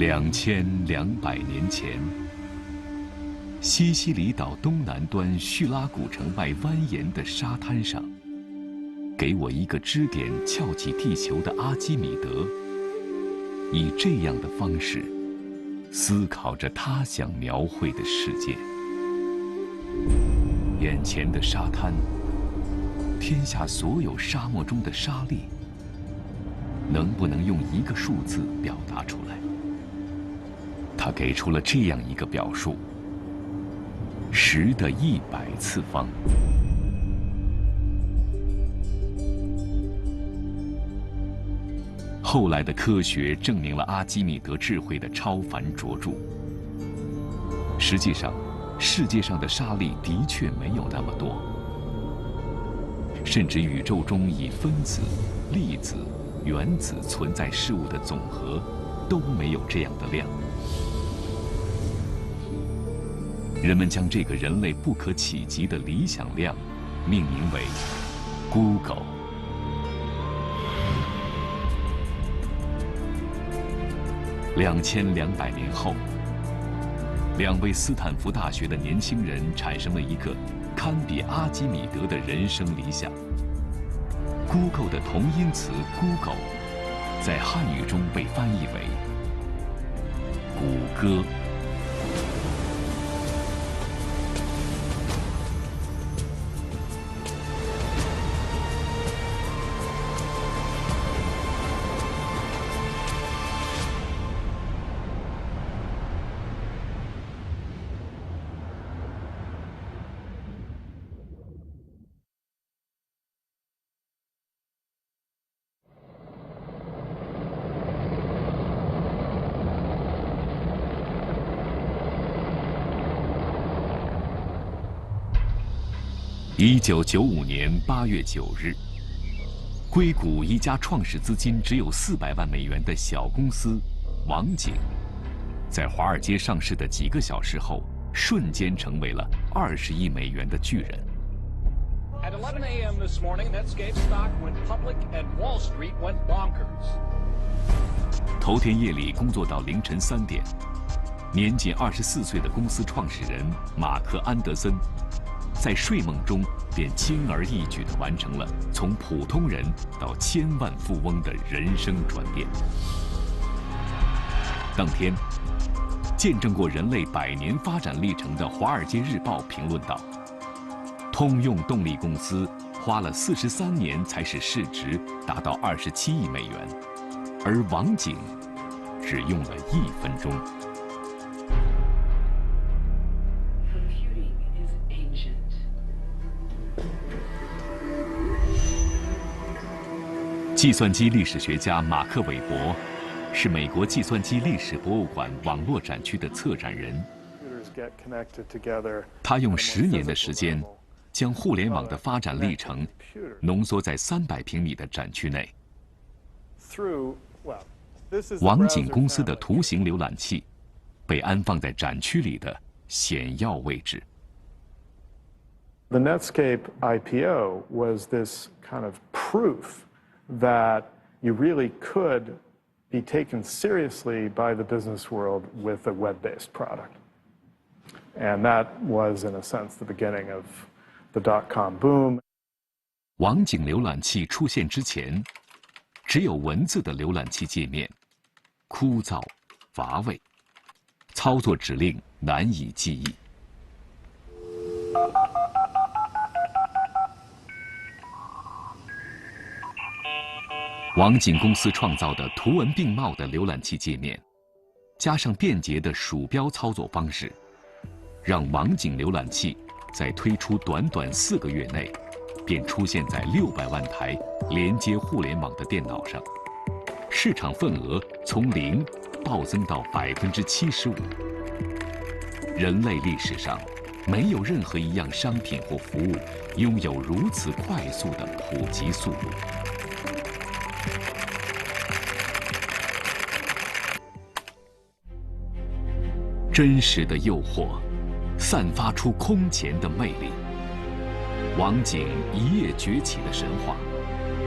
2200年前，西西里岛东南端叙拉古城外蜿蜒的沙滩上，给我一个支点翘起地球的阿基米德，以这样的方式思考着他想描绘的世界。眼前的沙滩，天下所有沙漠中的沙粒，能不能用一个数字表达出来？他给出了这样一个表述：10的100次方。后来的科学证明了阿基米德智慧的超凡卓著。实际上，世界上的沙粒的确没有那么多，甚至宇宙中以分子、粒子、原子存在事物的总和都没有这样的量。人们将这个人类不可企及的理想量命名为 Google。2200年后，2位斯坦福大学的年轻人产生了一个堪比阿基米德的人生理想。Google 的同音词 Google， 在汉语中被翻译为谷歌。1995年8月9日，硅谷一家创始资金只有400万美元的小公司网景，在华尔街上市的几个小时后，瞬间成为了20亿美元的巨人。At 11 a.m. this morning, Netscape stock went public and Wall Street went bonkers. 头天夜里工作到凌晨3点，年仅24岁的公司创始人马克·安德森，在睡梦中便轻而易举地完成了从普通人到千万富翁的人生转变。当天，见证过人类100年发展历程的《华尔街日报》评论道：“通用动力公司花了43年才使市值达到27亿美元，而网景只用了1分钟。”计算机历史学家马克·韦伯是美国计算机历史博物馆网络展区的策展人。他用10年的时间，将互联网的发展历程浓缩在300平米的展区内。网景公司的图形浏览器被安放在展区里的显要位置。The Netscape IPO was this kind of proof that you really could be taken seriously by the business world with a web-based product. And that was, in a sense, the beginning of the dot-com boom. 网景浏览器出现之前，只有文字的浏览器界面，枯燥乏味，操作指令难以记忆。网景公司创造的图文并茂的浏览器界面，加上便捷的鼠标操作方式，让网景浏览器在推出短短4个月内，便出现在600万台连接互联网的电脑上，市场份额从0暴增到75%。人类历史上，没有任何一样商品或服务拥有如此快速的普及速度。真实的诱惑，散发出空前的魅力。网景一夜崛起的神话，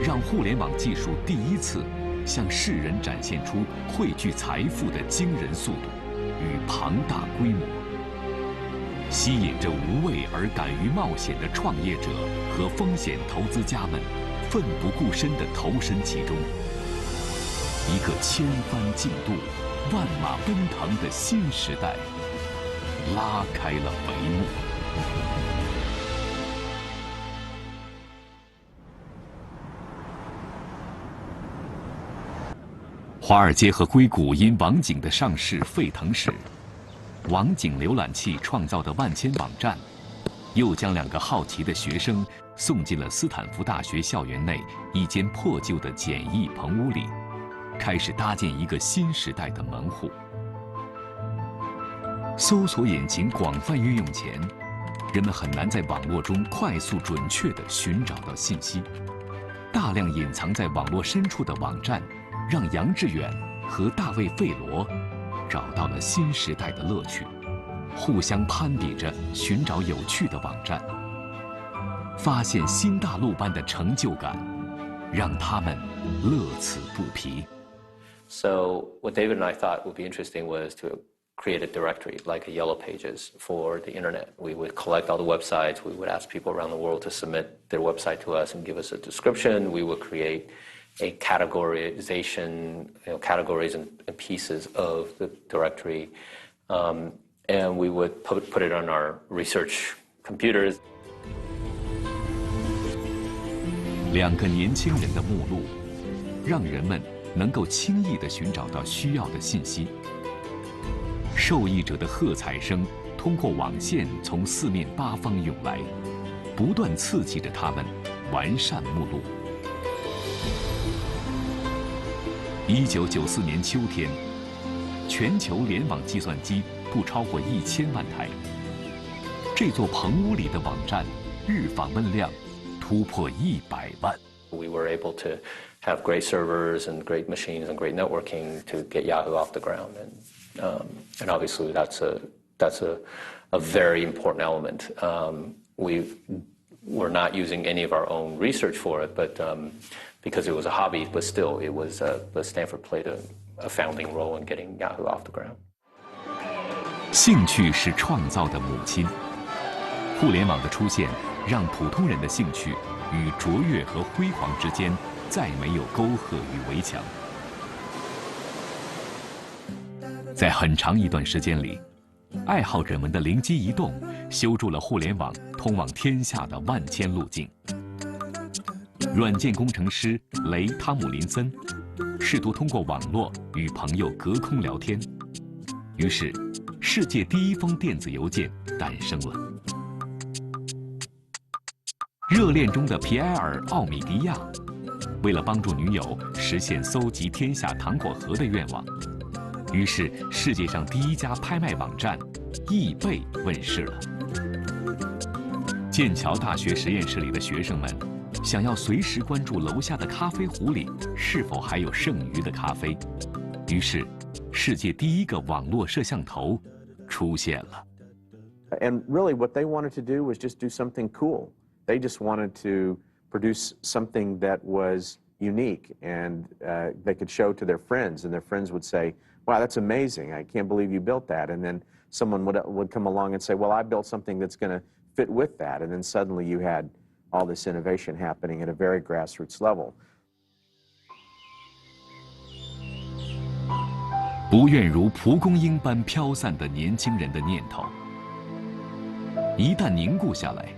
让互联网技术第一次向世人展现出汇聚财富的惊人速度与庞大规模，吸引着无畏而敢于冒险的创业者和风险投资家们奋不顾身地投身其中。一个千帆竞渡、万马奔腾的新时代拉开了帷幕。华尔街和硅谷因网景的上市沸腾时，网景浏览器创造的万千网站，又将2个好奇的学生送进了斯坦福大学校园内一间破旧的简易棚屋里，开始搭建一个新时代的门户。搜索引擎广泛运用前，人们很难在网络中快速准确地寻找到信息。大量隐藏在网络深处的网站，让杨致远和大卫·费罗找到了新时代的乐趣，互相攀比着寻找有趣的网站，发现新大陆般的成就感，让他们乐此不疲。So what David and I thought would be interesting was to create a directory like a Yellow Pages for the internet. We would collect all the websites. We would ask people around the world to submit their website to us and give us a description. We would create a categorization, categories and pieces of the directory, and we would put it on our research computers. 2个年轻人的目录，让人们能够轻易地寻找到需要的信息。受益者的喝彩声通过网线从4面8方涌来，不断刺激着他们完善目录。1994年秋天，全球联网计算机不超过1000万台。这座棚屋里的网站日访问量突破100万。We were able to have great servers and great machines and great networking to get Yahoo off the ground, and obviously that's a very important element. We're not using any of our own research for it, but because it was a hobby, but still it was. But Stanford played a founding role in getting Yahoo off the ground. 兴趣是创造的母亲。互联网的出现，让普通人的兴趣与卓越和辉煌之间再没有沟壑与围墙。在很长一段时间里，爱好者们的灵机一动，修筑了互联网通往天下的万千路径。软件工程师雷·汤姆林森试图通过网络与朋友隔空聊天，于是，世界第一封电子邮件诞生了。热恋中的皮埃尔·奥米迪亚，为了帮助女友实现搜集天下糖果盒的愿望，于是世界上第一家拍卖网站易贝问世了。剑桥大学实验室里的学生们想要随时关注楼下的咖啡壶里是否还有剩余的咖啡，于是世界第一个网络摄像头出现了。And really what they wanted to do was just do something cool. They just wanted to produce something that was unique and they could show to their friends, and their friends would say, wow, that's amazing. I can't believe you built that. And then someone would come along and say, well, I built something that's going to fit with that. And then suddenly you had all this innovation happening at a very grassroots level. 不愿如蒲公英般飘散的年轻人的念头，一旦凝固下来，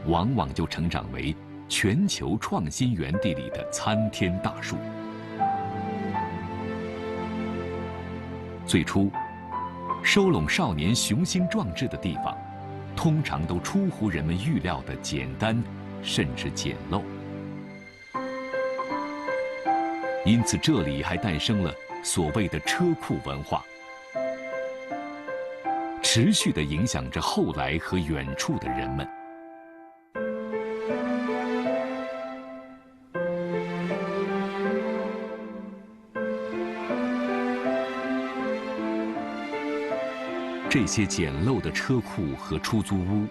往往就成长为全球创新园地里的参天大树。最初，收拢少年雄心壮志的地方，通常都出乎人们预料的简单，甚至简陋。因此，这里还诞生了所谓的车库文化，持续地影响着后来和远处的人们。这些简陋的车库和出租屋，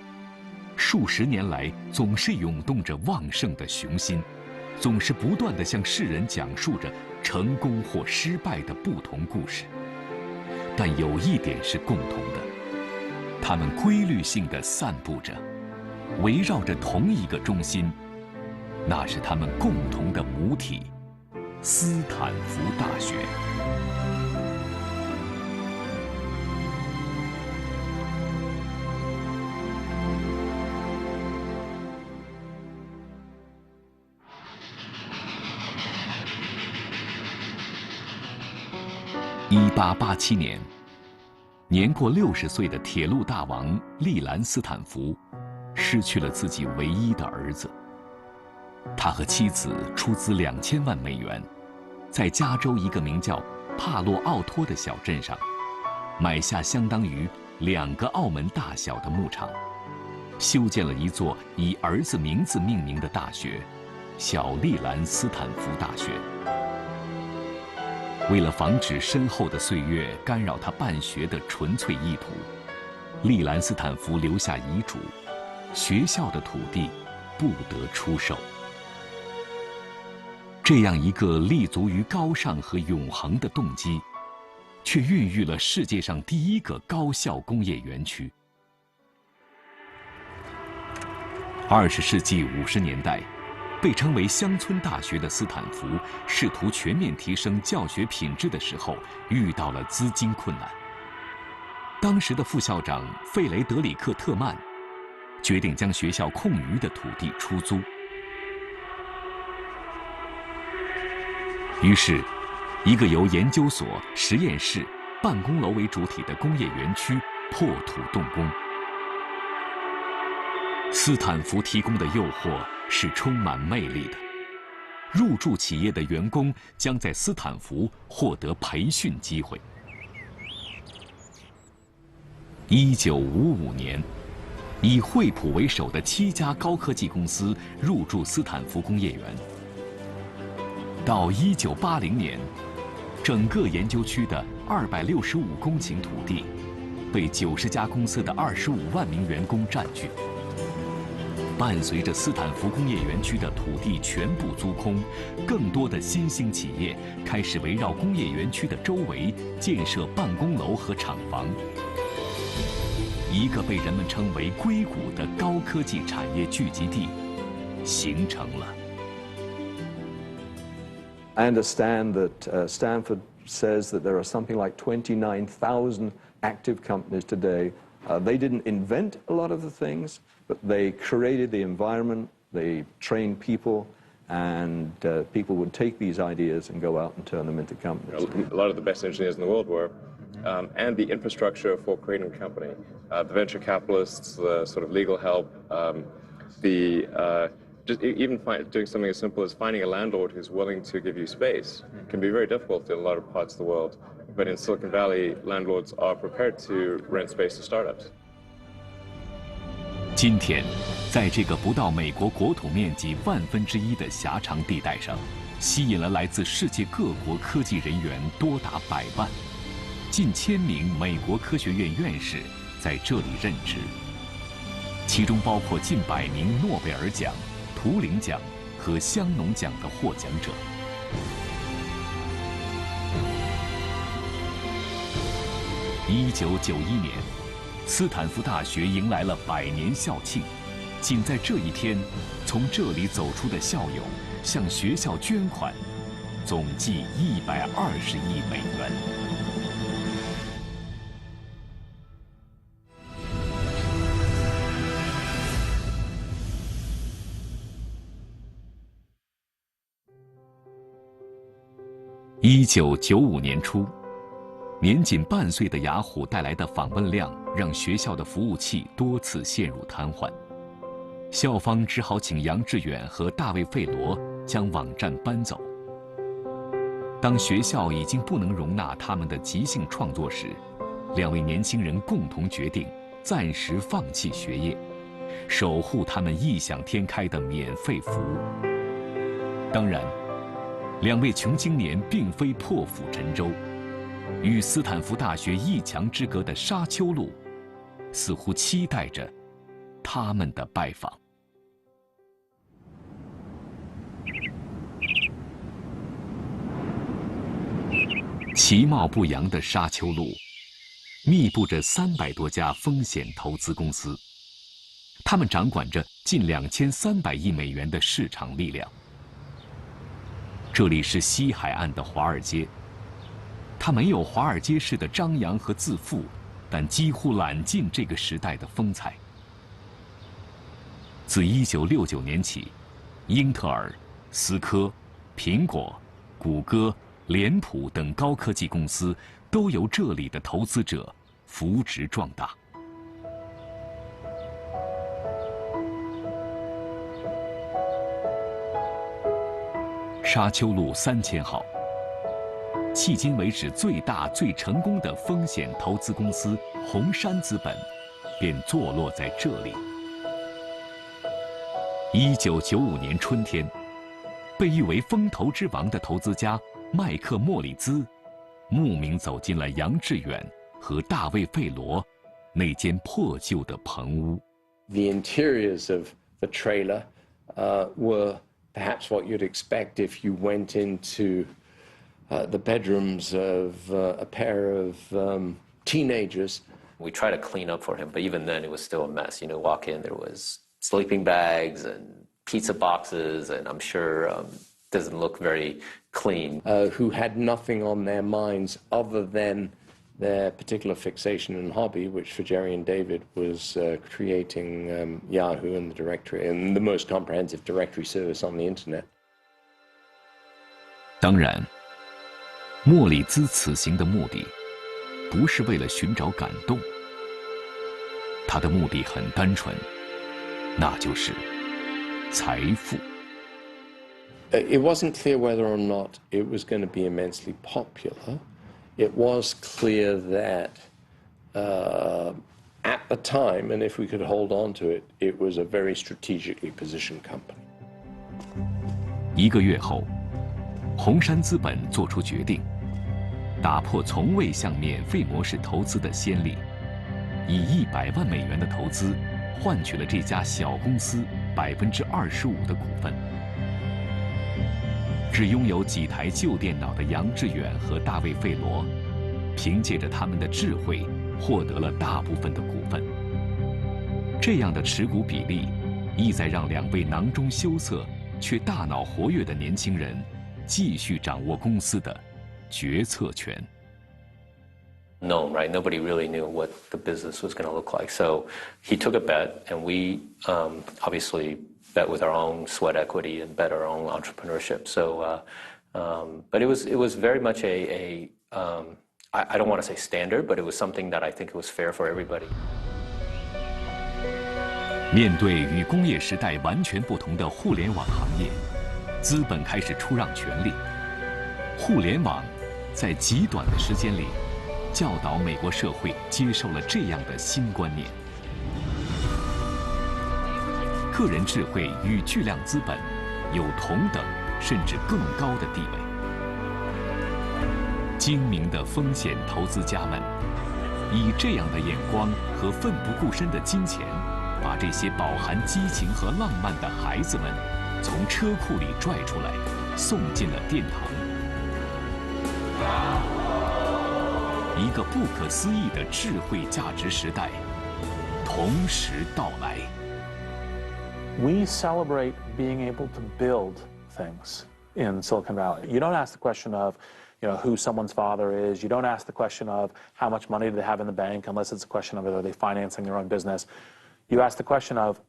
数十年来总是涌动着旺盛的雄心，总是不断地向世人讲述着成功或失败的不同故事，但有一点是共同的，他们规律性地散布着，围绕着同一个中心，那是他们共同的母体——斯坦福大学。1887年，年过60岁的铁路大王利兰斯坦福失去了自己唯一的儿子。他和妻子出资2000万美元，在加州一个名叫帕洛奥托的小镇上，买下相当于2个澳门大小的牧场，修建了一座以儿子名字命名的大学——小利兰斯坦福大学。为了防止身后的岁月干扰他办学的纯粹意图，利兰斯坦福留下遗嘱：学校的土地不得出售。这样一个立足于高尚和永恒的动机，却孕育了世界上第一个高校工业园区。20世纪50年代，被称为乡村大学的斯坦福试图全面提升教学品质的时候，遇到了资金困难。当时的副校长费雷德里克·特曼决定将学校空余的土地出租。于是，一个由研究所、实验室、办公楼为主体的工业园区破土动工。斯坦福提供的诱惑是充满魅力的，入驻企业的员工将在斯坦福获得培训机会。1955年，以惠普为首的7家高科技公司入驻斯坦福工业园。到1980年，整个研究区的265公顷土地被90家公司的25万名员工占据。伴随着斯坦福工业园区的土地全部租空，更多的新兴企业开始围绕工业园区的周围建设办公楼和厂房。一个被人们称为硅谷的高科技产业聚集地形成了。I understand that Stanford says that there are something like 29,000 active companies today. They didn't invent a lot of the things, but they created the environment, they trained people, and people would take these ideas and go out and turn them into companies. A lot of the best engineers in the world were, and the infrastructure for creating a company. The venture capitalists, the sort of legal help, just even doing something as simple as finding a landlord who's willing to give you space can be very difficult in a lot of parts of the world. But in Silicon Valley, landlords are prepared to rent space to startups. 今天，在这个不到美国国土面积1/1000的狭长地带上，吸引了来自世界各国科技人员多达100万，近1000名美国科学院院士在这里任职，其中包括近100名诺贝尔奖、图灵奖和香农奖的获奖者。1991年，斯坦福大学迎来了100年校庆。仅在这一天，从这里走出的校友向学校捐款，总计120亿美元。1995年初，年仅半岁的雅虎带来的访问量让学校的服务器多次陷入瘫痪，校方只好请杨致远和大卫·费罗将网站搬走。当学校已经不能容纳他们的即兴创作时，2位年轻人共同决定暂时放弃学业，守护他们异想天开的免费服务。当然，2位穷青年并非破釜沉舟，与斯坦福大学一墙之隔的沙丘路，似乎期待着他们的拜访。其貌不扬的沙丘路，密布着300多家风险投资公司，他们掌管着近2300亿美元的市场力量。这里是西海岸的华尔街，它没有华尔街式的张扬和自负，但几乎揽尽这个时代的风采。自1969年起，英特尔、思科、苹果、谷歌、脸谱等高科技公司都由这里的投资者扶植壮大。沙丘路3000号，迄今为止最大、最成功的风险投资公司红杉资本，便坐落在这里。1995年春天，被誉为风投之王的投资家麦克莫里兹，慕名走进了杨致远和大卫费罗那间破旧的棚屋。The interiors of the trailer were perhaps what you'd expect if you went into the bedrooms of a pair of teenagers. We tried to clean up for him, but even then it was still a mess. You know, walk in, there was sleeping bags and pizza boxes, and I'm sure doesn't look very clean. Who had nothing on their minds other than their particular fixation and hobby, which for Jerry and David was creating Yahoo and the directory, and the most comprehensive directory service on the internet. 当然，莫里兹此行的目的不是为了寻找感动，他的目的很单纯，那就是财富。It wasn't clear whether or not it was going to be immensely popular. It was clear that at the time, and if we could hold on to it, it was a very strategically positioned company. 1个月后，红杉资本做出决定，打破从未向免费模式投资的先例，以100万美元的投资换取了这家小公司25%的股份。只拥有几台旧电脑的杨致远和大卫费罗，凭借着他们的智慧，获得了大部分的股份。这样的持股比例，意在让2位囊中羞涩却大脑活跃的年轻人，继续掌握公司的决策权。known, right? Nobody really knew what the business was going to look like. So he took a bet, and we obviously bet with our own sweat equity and bet our own entrepreneurship. So, but it was very much I don't want to say standard, but it was something that I think it was fair for everybody. 面对与工业时代完全不同的互联网行业，资本开始出让权力。互联网在极短的时间里，教导美国社会接受了这样的新观念：个人智慧与巨量资本有同等甚至更高的地位。精明的风险投资家们以这样的眼光和奋不顾身的金钱，把这些饱含激情和浪漫的孩子们从车库里拽出来，送进了殿堂。一个不可思议的智慧价值时代同时到来。We celebrate being able to build things in Silicon Valley. You don't ask the question of, who someone's father is. You don't ask the question of how much money do they have in the bank, unless it's a question of are they financing their own business. You ask the question of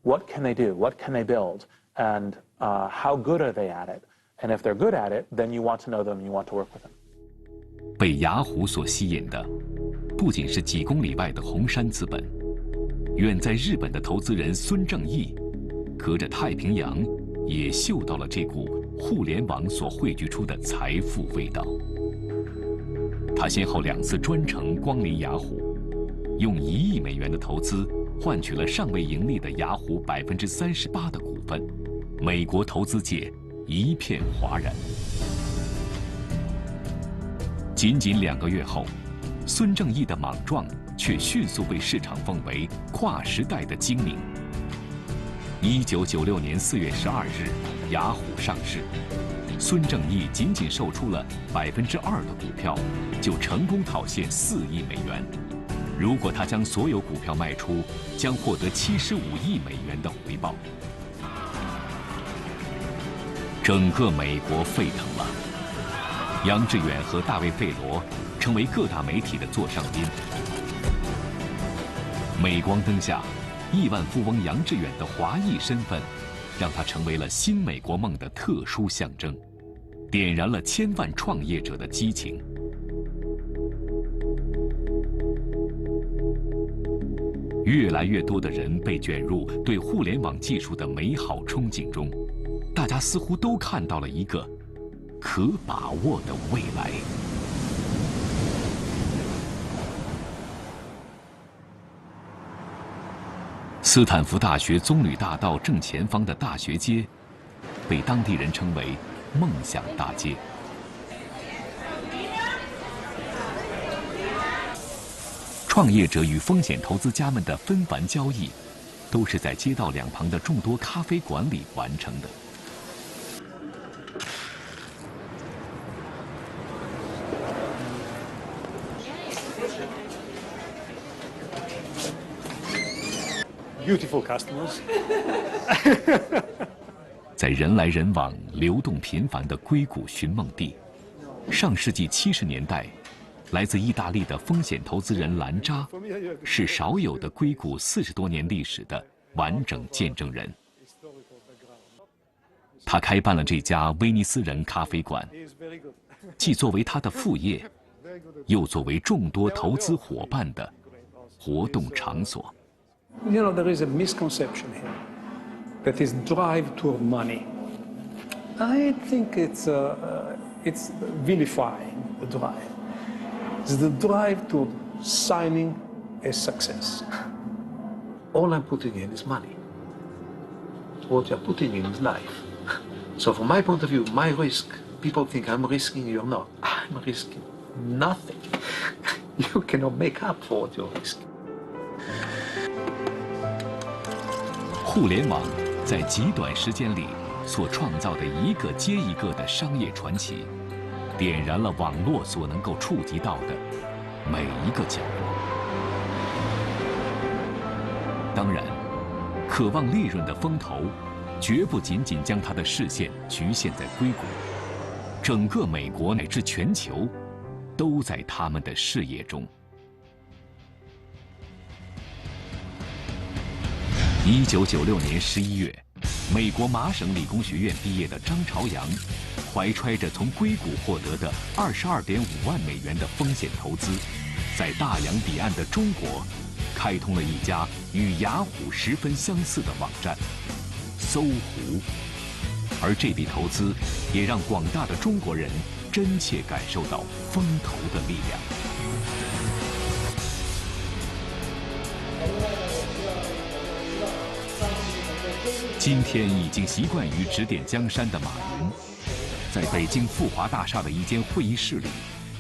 what can they do, what can they build, and how good are they at it? And if they're good at it, then you want to know them, you want to work with them. 被雅虎所吸引的，不仅是几公里外的红杉资本，远在日本的投资人孙正义，隔着太平洋，也嗅到了这股互联网所汇聚出的财富味道。他先后2次专程光临雅虎，用1亿美元的投资换取了尚未盈利的雅虎38%的股份，美国投资界一片哗然。仅仅2个月后，孙正义的莽撞却迅速被市场奉为跨时代的精明。1996年4月12日，雅虎上市孙正义仅仅售出了2%的股票，就成功套现4亿美元。如果他将所有股票卖出，将获得75亿美元的回报。整个美国沸腾了，杨致远和大卫·费罗成为各大媒体的座上宾。镁光灯下，亿万富翁杨致远的华裔身份，让他成为了新美国梦的特殊象征，点燃了千万创业者的激情。越来越多的人被卷入对互联网技术的美好憧憬中，大家似乎都看到了一个可把握的未来。斯坦福大学棕榈大道正前方的大学街，被当地人称为“梦想大街”。创业者与风险投资家们的纷繁交易，都是在街道两旁的众多咖啡馆里完成的。Beautiful customers. 在人来人往、流动频繁的硅谷寻梦地，上世纪70年代，来自意大利的风险投资人兰扎，是少有的硅谷40多年历史的完整见证人。他开办了这家威尼斯人咖啡馆，既作为他的副业，又作为众多投资伙伴的活动场所。You know, there is a misconception here that is drive toward money. I think it's vilifying the drive. It's the drive toward signing a success. All I'm putting in is money. What you're putting in is life. So from my point of view, my risk, people think I'm risking, you're not. I'm risking nothing. You cannot make up for what you're risking. 互联网在极短时间里所创造的一个接一个的商业传奇，点燃了网络所能够触及到的每一个角落。当然，渴望利润的风投，绝不仅仅将他的视线局限在硅谷，整个美国乃至全球，都在他们的视野中。1996年11月，美国麻省理工学院毕业的张朝阳，怀揣着从硅谷获得的22.5万美元的风险投资，在大洋彼岸的中国，开通了一家与雅虎十分相似的网站——搜狐。而这笔投资，也让广大的中国人真切感受到风投的力量。今天已经习惯于指点江山的马云，在北京富华大厦的一间会议室里，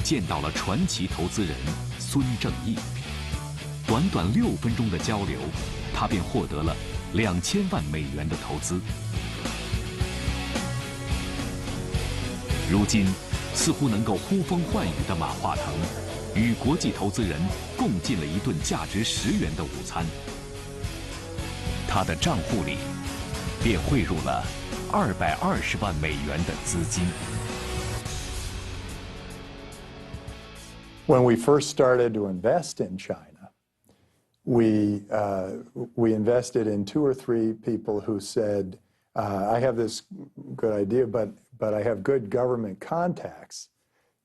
见到了传奇投资人孙正义。短短6分钟的交流，他便获得了2000万美元的投资。如今，似乎能够呼风唤雨的马化腾，与国际投资人共进了一顿价值10元的午餐。他的账户里便汇入了220万美元的资金。When we first started to invest in China, we invested in 2 or 3 people who said, "I have this good idea, but I have good government contacts,"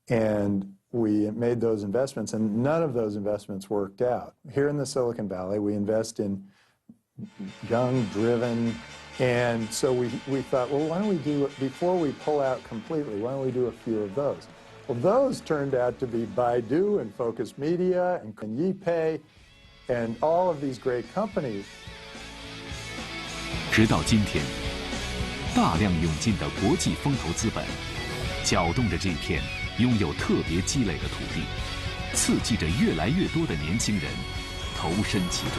and we made those investments, and none of those investments worked out. Here in the Silicon Valley, we invest in young, driven, and so we thought, well, why don't we do it before we pull out completely? Why don't we do a few of those? Well, those turned out to be Baidu and Focus Media and YiPay and all of these great companies. 直到今天，大量涌进的国际风投资本，搅动着这片拥有特别积累的土地，刺激着越来越多的年轻人投身其中。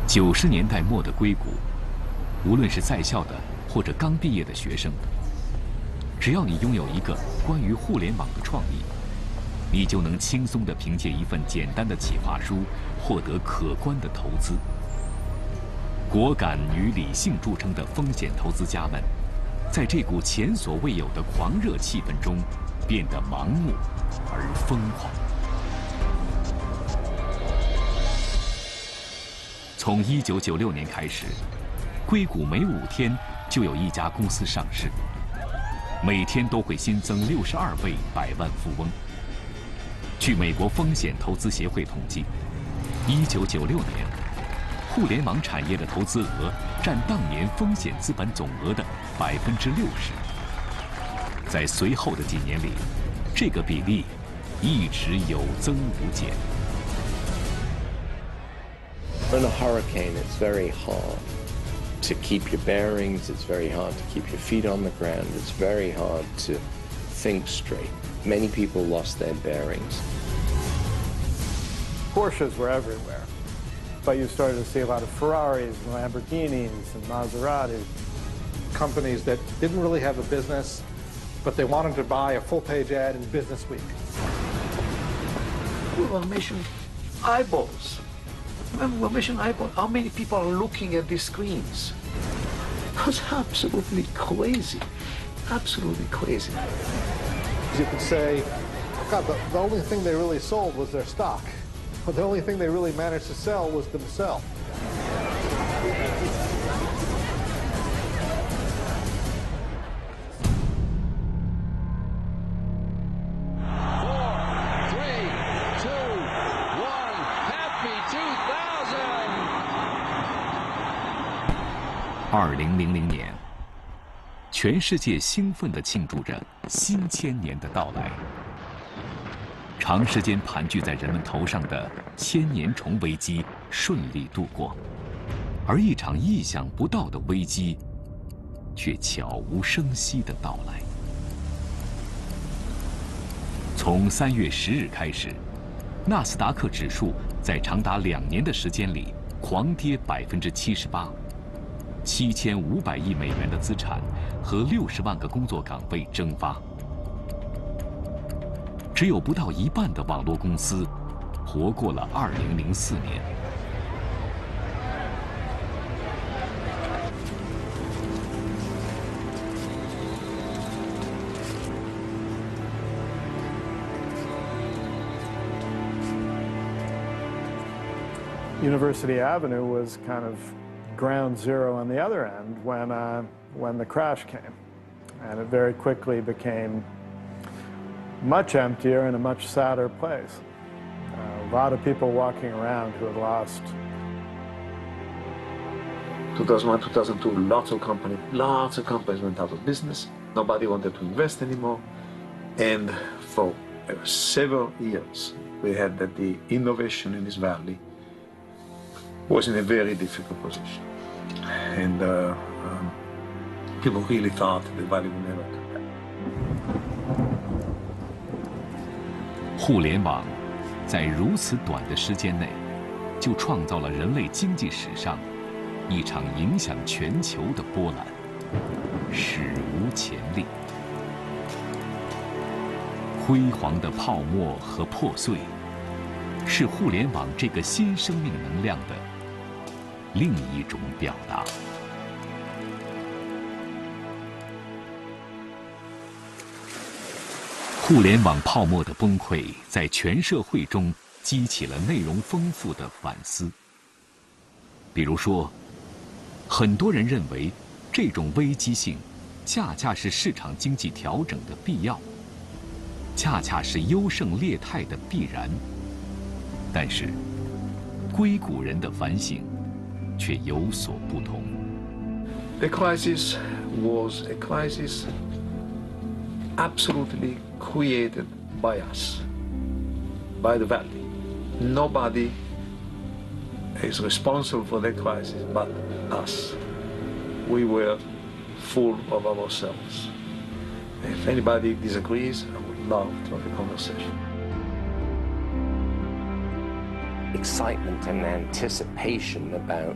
90年代末的硅谷，无论是在校的或者刚毕业的学生，只要你拥有一个关于互联网的创意，你就能轻松地凭借一份简单的企划书获得可观的投资。果敢与理性著称的风险投资家们，在这股前所未有的狂热气氛中，变得盲目而疯狂。从1996年开始，硅谷每5天就有一家公司上市，每天都会新增62位百万富翁。据美国风险投资协会统计，1996年，互联网产业的投资额占当年风险资本总额的60%。在随后的几年里，这个比例一直有增无减。In a hurricane, it's very hard to keep your bearings. It's very hard to keep your feet on the ground. It's very hard to think straight. Many people lost their bearings. Porsches were everywhere, but you started to see a lot of Ferraris and Lamborghinis and Maseratis. Companies that didn't really have a business, but they wanted to buy a full-page ad in Business Week. We were measuring eyeballs. When we're measuring eyeballs, how many people are looking at these screens? It was absolutely crazy. Absolutely crazy. You could say, God, the only thing they really sold was their stock. But the only thing they really managed to sell was themselves. ...2000年，全世界兴奋地庆祝着新千年的到来。长时间盘踞在人们头上的千年虫危机顺利度过，而一场意想不到的危机却悄无声息地到来。从3月10日开始，纳斯达克指数在长达2年的时间里狂跌78%，7500亿美元的资产和60万个工作岗位蒸发。只有不到一半的网络公司活过了2004年。University Avenue was kind of ground zero on the other end when the crash came, and it very quickly became much emptier and a much sadder place. A lot of people walking around who had lost. 2001, 2002, lots of companies went out of business. Nobody wanted to invest anymore. And for several years, we had that the innovation in this valley was in a very difficult position. And people really thought the valley would never come back. 互联网在如此短的时间内，就创造了人类经济史上一场影响全球的波澜，史无前例。辉煌的泡沫和破碎，是互联网这个新生命能量的另一种表达。互联网泡沫的崩溃，在全社会中激起了内容丰富的反思。比如说，很多人认为这种危机性，恰恰是市场经济调整的必要，恰恰是优胜劣汰的必然。但是，硅谷人的反省却有所不同。The crisis was a crisis absolutely created by us, by the valley. Nobody is responsible for the crisis but us. We were full of ourselves. If anybody disagrees, I would love to have a conversation. excitement and anticipation about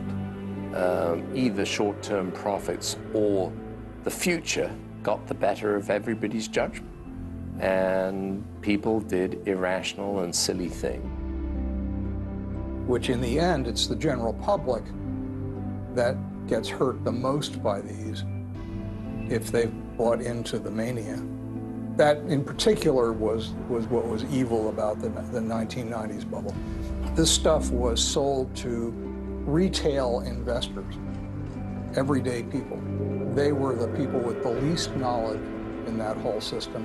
either short-term profits or the future got the better of everybody's judgment. And people did irrational and silly things. Which in the end, it's the general public that gets hurt the most by these if they've bought into the mania. That in particular was what was evil about the 1990s bubble. This stuff was sold to retail investors, everyday people. They were the people with the least knowledge in that whole system.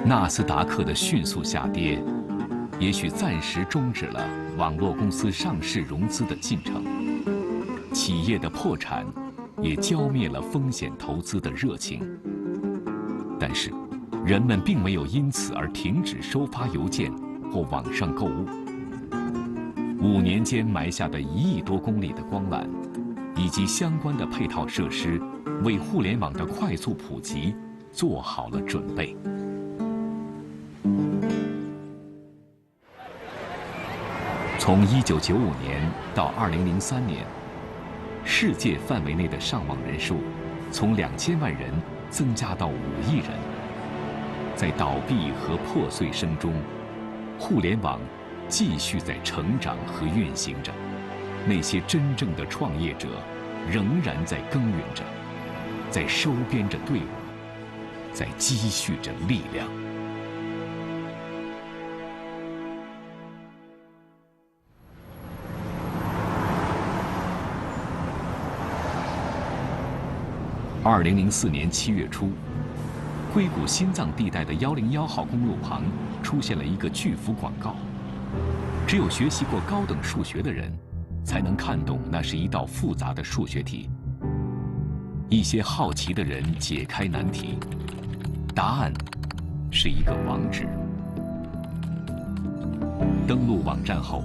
《纳斯达克的迅速下跌，也许暂时终止了网络公司上市融资的进程，企业的破产也浇灭了风险投资的热情。但是，人们并没有因此而停止收发邮件或网上购物。5年间埋下的1亿多公里的光缆，以及相关的配套设施，为互联网的快速普及做好了准备。从1995年到2003年，世界范围内的上网人数从2000万人增加到5亿人。在倒闭和破碎声中，互联网继续在成长和运行着。那些真正的创业者仍然在耕耘着，在收编着队伍，在积蓄着力量。2004年7月初，硅谷心脏地带的101号公路旁出现了一个巨幅广告。只有学习过高等数学的人，才能看懂那是一道复杂的数学题。一些好奇的人解开难题，答案是一个网址。登录网站后，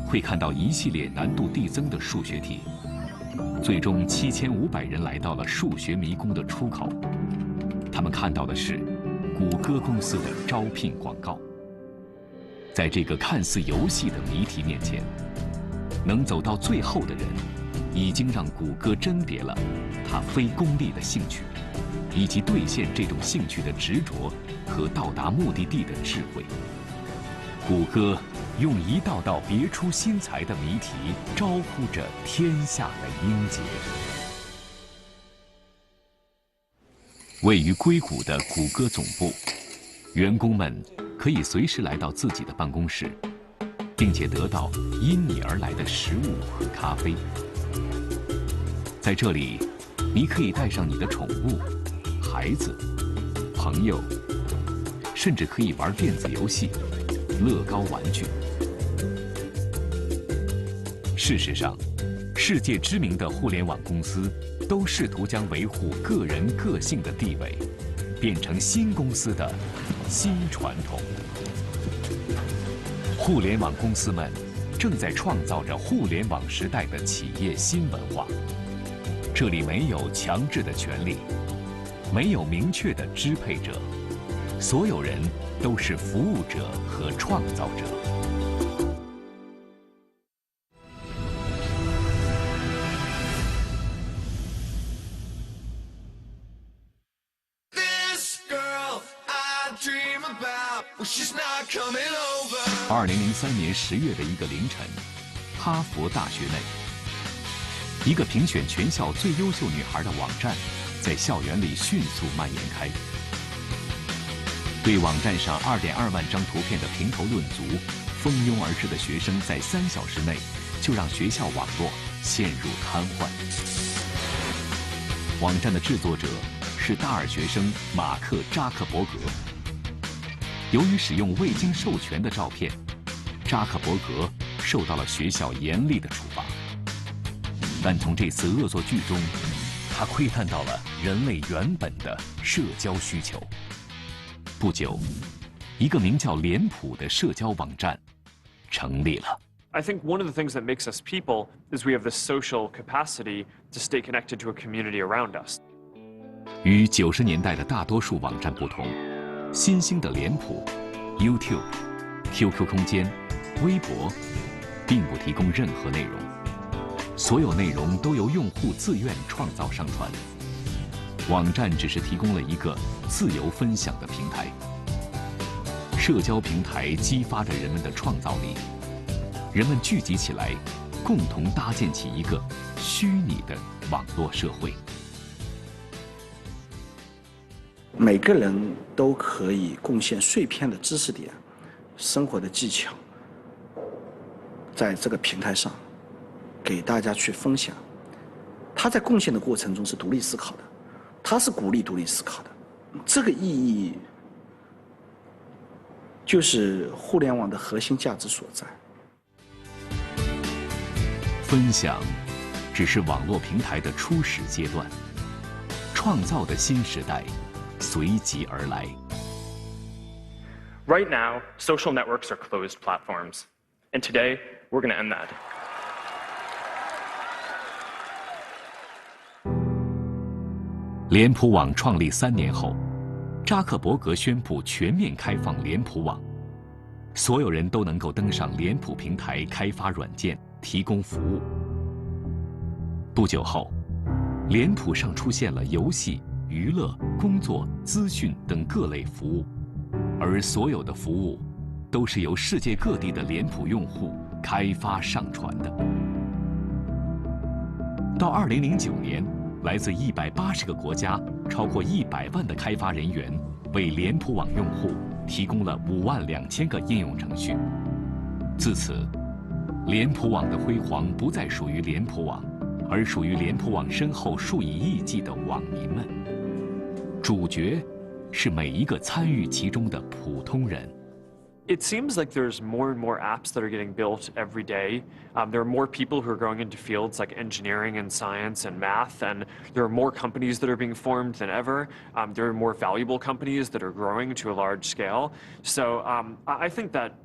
会看到一系列难度递增的数学题。最终，7500人来到了数学迷宫的出口。他们看到的是谷歌公司的招聘广告。在这个看似游戏的谜题面前，能走到最后的人，已经让谷歌甄别了他非功利的兴趣，以及兑现这种兴趣的执着和到达目的地的智慧。谷歌用一道道别出心裁的谜题，招呼着天下的英杰。位于硅谷的谷歌总部，员工们可以随时来到自己的办公室，并且得到因你而来的食物和咖啡。在这里，你可以带上你的宠物、孩子、朋友，甚至可以玩电子游戏、乐高玩具。事实上，世界知名的互联网公司都试图将维护个人个性的地位变成新公司的新传统。互联网公司们正在创造着互联网时代的企业新文化。这里没有强制的权利，没有明确的支配者，所有人都是服务者和创造者。2003年10月的一个凌晨，哈佛大学内，一个评选全校最优秀女孩的网站在校园里迅速蔓延开。对网站上2.2万张图片的评头论足，蜂拥而至的学生在3小时内就让学校网络陷入瘫痪。网站的制作者是大二学生马克·扎克伯格。由于使用未经授权的照片，扎克伯格受到了学校严厉的处罚。但从这次恶作剧中，他窥探到了人类原本的社交需求。不久，一个名叫脸谱的社交网站成立了。I think one of the things that makes us people is we have the social capacity to stay connected to a community around us. 与90年代的大多数网站不同，新兴的脸谱、YouTube、QQ 空间、微博，并不提供任何内容，所有内容都由用户自愿创造上传。网站只是提供了一个自由分享的平台。社交平台激发着人们的创造力，人们聚集起来，共同搭建起一个虚拟的网络社会。每个人都可以贡献碎片的知识点、生活的技巧，在这个平台上给大家去分享。他在贡献的过程中是独立思考的，他是鼓励独立思考的。这个意义就是互联网的核心价值所在。分享只是网络平台的初始阶段，创造的新时代随即而来。Right now, social networks are closed platforms. And today, we're going to end that. 脸谱网创立3年后，扎克伯格宣布全面开放脸谱网，所有人都能够登上脸谱平台开发软件，提供服务。不久后，脸谱上出现了游戏、娱乐、工作、资讯等各类服务，而所有的服务都是由世界各地的脸谱用户开发上传的。到2009年，来自180个国家、超过100万的开发人员为脸谱网用户提供了52000个应用程序。自此，脸谱网的辉煌不再属于脸谱网，而属于脸谱网身后数以亿计的网民们。主角是每一个参与其中的普通人。It seems like there's more and more apps that are getting built every day. There are more people who are going into fields like engineering and science and math, and there are more companies that are being formed than ever. There are more valuable companies that are growing to a large scale. So I think that,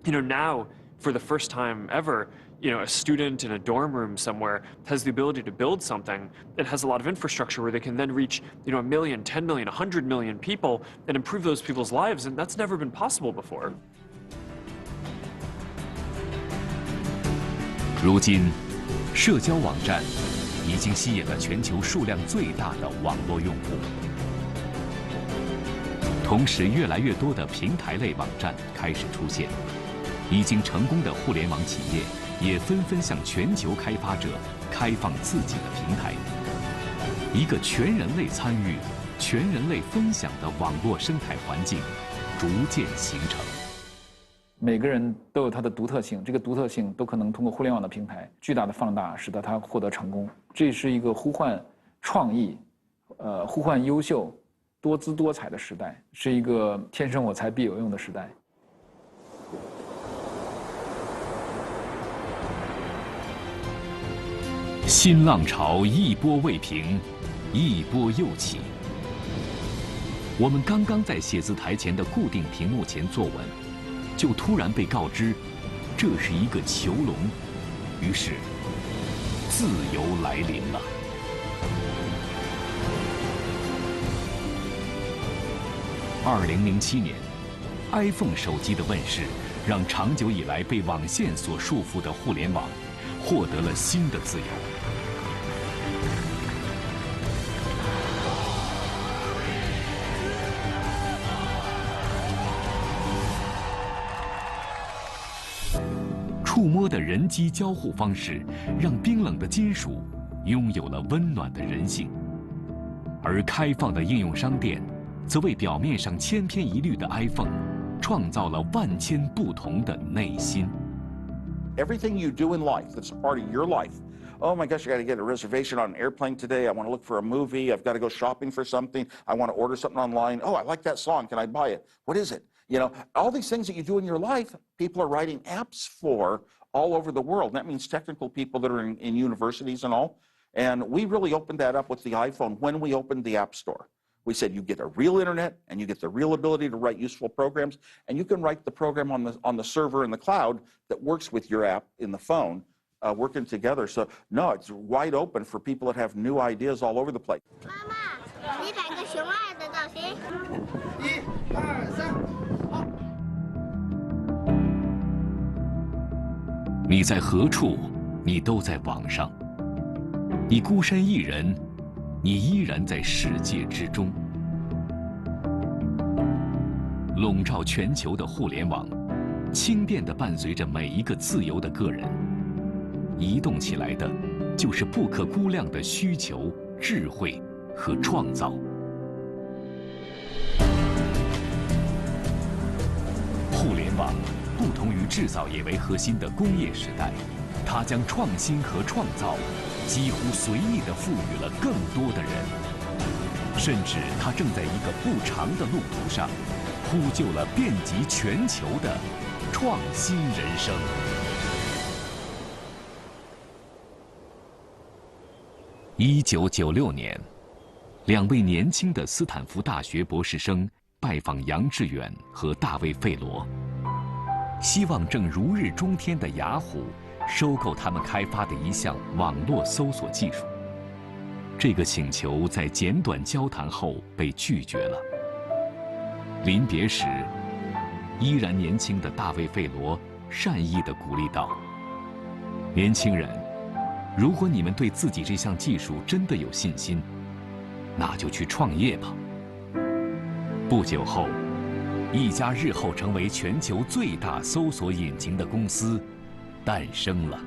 now, for the first time ever, a student in a dorm room somewhere has the ability to build something that has a lot of infrastructure where they can then reach, 1 million, 10 million, 100 million people and improve those people's lives, and that's never been possible before. 如今，社交网站已经吸引了全球数量最大的网络用户，同时越来越多的平台类网站开始出现，已经成功的互联网企业也纷纷向全球开发者开放自己的平台，一个全人类参与、全人类分享的网络生态环境逐渐形成。每个人都有他的独特性，这个独特性都可能通过互联网的平台巨大的放大，使得他获得成功。这是一个呼唤创意、呼唤优秀、多姿多彩的时代，是一个天生我材必有用的时代。新浪潮一波未平，一波又起。我们刚刚在写字台前的固定屏幕前坐稳，就突然被告知，这是一个囚笼。于是，自由来临了。2007年 ，iPhone 手机的问世，让长久以来被网线所束缚的互联网获得了新的自由。触摸的人机交互方式，让冰冷的金属拥有了温暖的人性，而开放的应用商店，则为表面上千篇一律的 iPhone， 创造了万千不同的内心。Everything you do in life that's a part of your life. Oh my gosh, I got to get a reservation on an airplane today. I want to look for a movie. I've got to go shopping for something. I want to order something online. Oh, I like that song. Can I buy it? What is it? All these things that you do in your life, people are writing apps for all over the world. That means technical people that are in universities and all. And we really opened that up with the iPhone when we opened the App Store. We said you get a real internet and you get the real ability to write useful programs, and you can write the program on the server in the cloud that works with your app in the phone, working together. So no, it's wide open for people that have new ideas all over the place. 妈妈，你摆个熊二的造型。1、2、3，好。你在何处，你都在网上。你孤身一人，你依然在世界之中。笼罩全球的互联网，轻便地伴随着每一个自由的个人。移动起来的，就是不可估量的需求、智慧和创造。互联网不同于制造业为核心的工业时代，它将创新和创造几乎随意地赋予了更多的人，甚至它正在一个不长的路途上，铺就了遍及全球的创新人生。1996年，2位年轻的斯坦福大学博士生拜访杨致远和大卫·费罗，希望正如日中天的雅虎收购他们开发的一项网络搜索技术。这个请求在简短交谈后被拒绝了。临别时，依然年轻的大卫·费罗善意地鼓励道：“年轻人，如果你们对自己这项技术真的有信心，那就去创业吧。”不久后，一家日后成为全球最大搜索引擎的公司诞生了。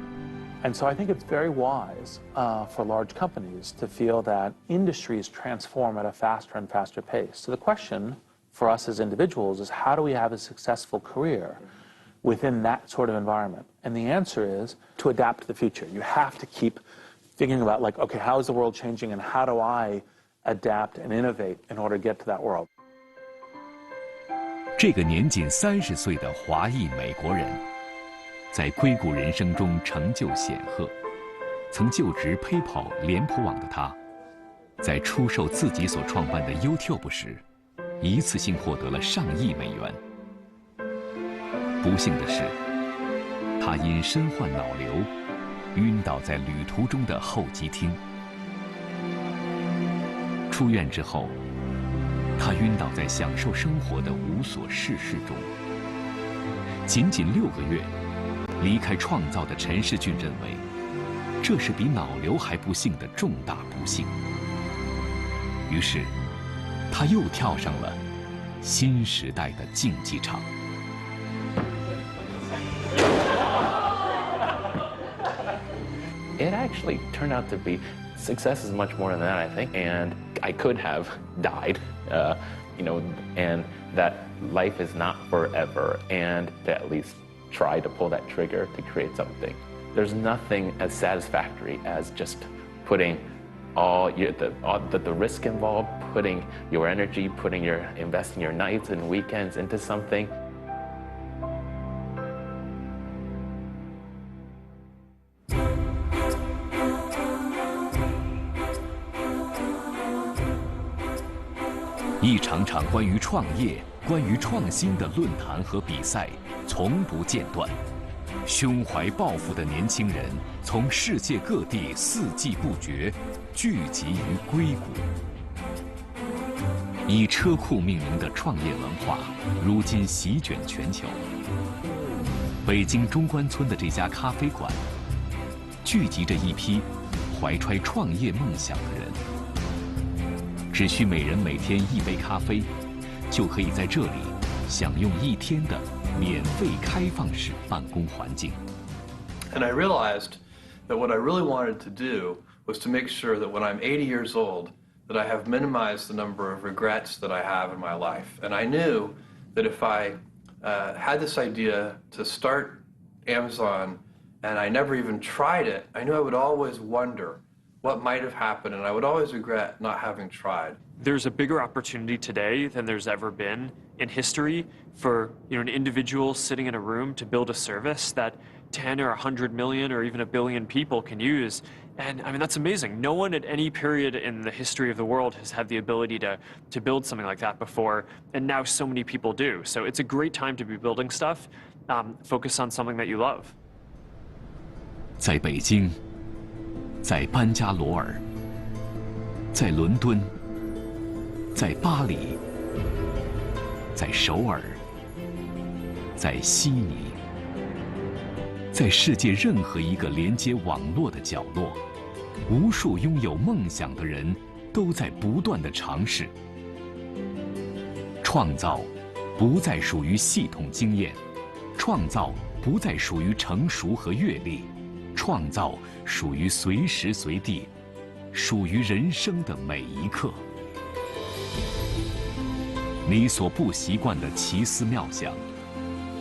And so I think it's very wise for large companies to feel that industries transform at a faster and faster pace. So the question for us as individuals is, how do we have a successful career within that sort of environment? And the answer is to adapt to the future. You have to keep thinking about, like, okay, how is the world changing and how do I adapt and innovate in order to get to that world? 这个年仅30岁的华裔美国人，在硅谷人生中成就显赫。曾就职PayPal脸谱网的他，在出售自己所创办的 YouTube 时，一次性获得了上亿美元。不幸的是，他因身患脑瘤，晕倒在旅途中的候机厅。出院之后，他晕倒在享受生活的无所事事中。仅仅6个月，离开创造的陈世俊认为，这是比脑瘤还不幸的重大不幸。于是，他又跳上了新时代的竞技场。It actually turned out to be success is much more than that, I think. And I could have died, and that life is not forever, and to at least try to pull that trigger to create something. There's nothing as satisfactory as just putting the risk involved, putting your energy, investing your nights and weekends into something.一场场关于创业、关于创新的论坛和比赛从不间断。胸怀抱负的年轻人从世界各地四季不绝，聚集于硅谷。以车库命名的创业文化，如今席卷全球。北京中关村的这家咖啡馆，聚集着一批怀揣创业梦想的人。只需每人每天1杯咖啡，就可以在这里享用1天的免费开放式办公环境。And I realized that what I really wanted to do was to make sure that when I'm 80 years old, that I have minimized the number of regrets that I have in my life. And I knew that if I had this idea to start Amazon and I never even tried it, I knew I would always wonder what might have happened, and I would always regret not having tried. There's a bigger opportunity today than there's ever been in history for an individual sitting in a room to build a service that 10 or 100 million or even 1 billion people can use. And I mean, that's amazing. No one at any period in the history of the world has had the ability to build something like that before, and now so many people do. So it's a great time to be building stuff. Focus on something that you love. 在北京，在班加罗尔，在伦敦，在巴黎，在首尔，在悉尼，在世界任何一个连接网络的角落，无数拥有梦想的人都在不断地尝试。创造不再属于系统经验，创造不再属于成熟和阅历，创造属于随时随地，属于人生的每一刻。你所不习惯的奇思妙想，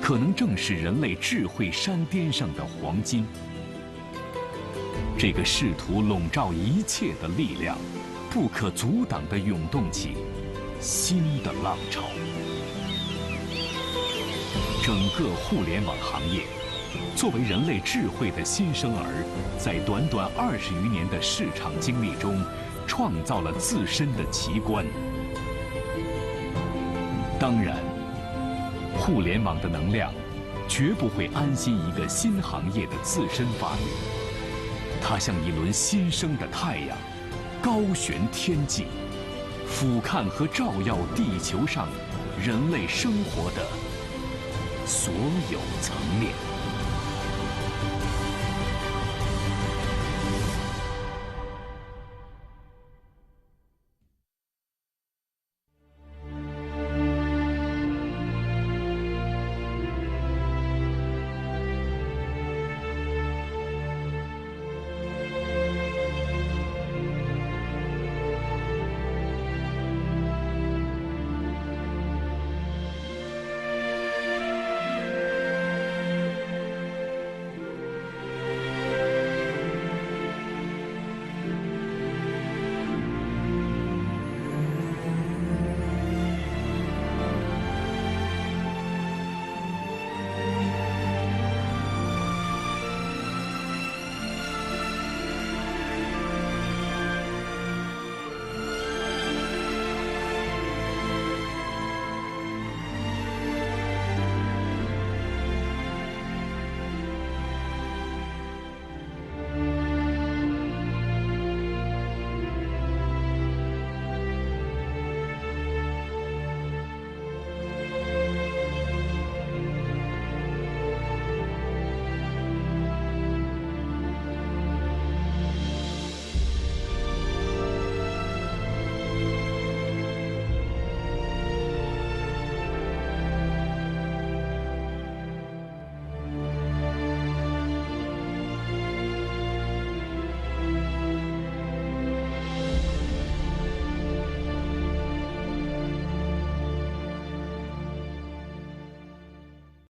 可能正是人类智慧山巅上的黄金。这个试图笼罩一切的力量，不可阻挡地涌动起新的浪潮。整个互联网行业，作为人类智慧的新生儿，在短短20余年的市场经历中，创造了自身的奇观。当然，互联网的能量绝不会安心一个新行业的自身发育，它像一轮新生的太阳，高悬天际，俯瞰和照耀地球上人类生活的所有层面。